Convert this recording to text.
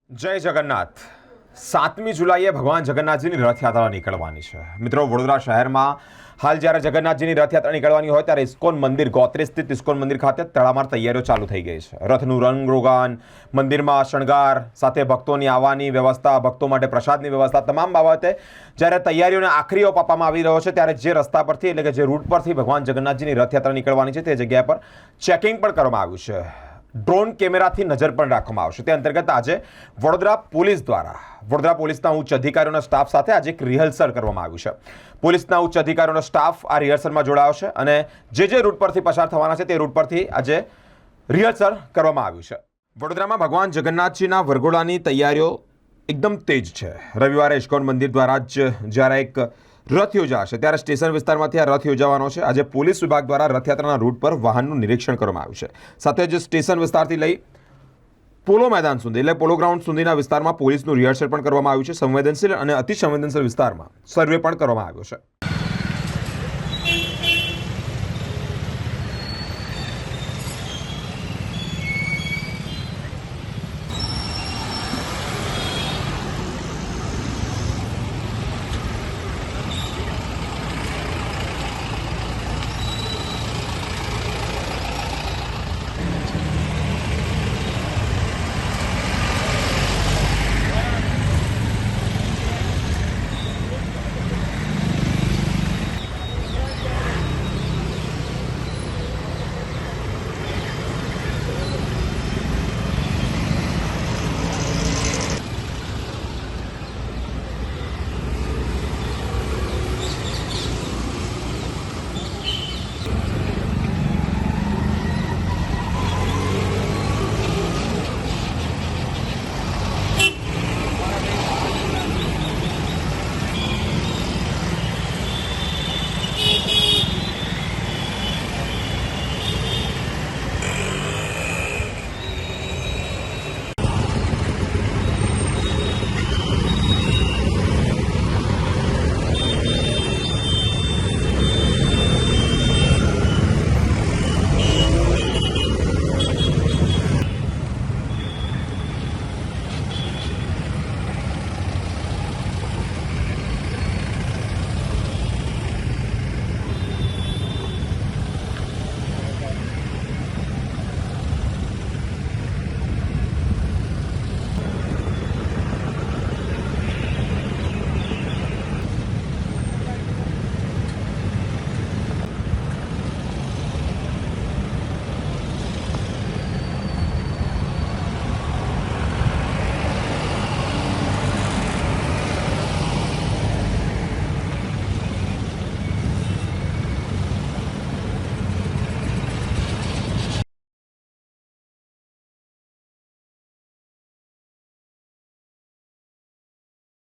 જય જગન્નાથ। 7મી જુલાઈએ ભગવાન જગન્નાથજીની રથયાત્રા નીકળવાની છે। મિત્રો, વડોદરા શહેરમાં હાલ જ્યારે જગન્નાથજીની રથયાત્રા નીકળવાની હોય ત્યારે ઇસ્કોન મંદિર, ગોત્રી સ્થિત ઇસ્કોન મંદિર ખાતે તડામાર તૈયારીઓ ચાલુ થઈ ગઈ છે। રથનું રંગરોગાન, મંદિરમાં શણગાર, સાથે ભક્તોની આવવાની વ્યવસ્થા, ભક્તો માટે પ્રસાદની વ્યવસ્થા, તમામ બાબતે જ્યારે તૈયારીઓને આખરી ઓપ આપવામાં આવી રહ્યો છે ત્યારે જે રસ્તા પરથી, એટલે કે જે રૂટ પરથી ભગવાન જગન્નાથજીની રથયાત્રા નીકળવાની છે તે જગ્યા પર ચેકિંગ પણ કરવામાં આવ્યું છે। ડ્રોન કેમેરાથી નજર પણ રાખવામાં આવશે। તે અંતર્ગત આજે વડોદરા પોલીસના ઉચ્ચ અધિકારીઓના સ્ટાફ સાથે આજે એક રિહર્સલ કરવામાં આવ્યું છે। પોલીસના ઉચ્ચ અધિકારીઓનો સ્ટાફ આ રિહર્સલમાં જોડાયો છે અને જે રૂટ પરથી પસાર થવાના છે તે રૂટ પરથી આજે રિહર્સલ કરવામાં આવ્યું છે। વડોદરામાં ભગવાન જગન્નાથજીના વરઘોડાની તૈયારીઓ એકદમ તેજ છે। રવિવારે ઇસ્કોન મંદિર દ્વારા જ જ્યારે એક રથ યોજાશે ત્યારે સ્ટેશન વિસ્તારમાંથી આ રથ યોજાવાનો છે। આજે પોલીસ વિભાગ દ્વારા રથયાત્રાના રૂટ પર વાહનનું નિરીક્ષણ કરવામાં આવ્યું છે। સાથે જ સ્ટેશન વિસ્તારથી લઈ પોલો મેદાન સુધી, એટલે પોલો ગ્રાઉન્ડ સુધીના વિસ્તારમાં પોલીસનું રિહર્સલ પણ કરવામાં આવ્યું છે। સંવેદનશીલ અને અતિ સંવેદનશીલ વિસ્તારમાં સર્વે પણ કરવામાં આવ્યો છે।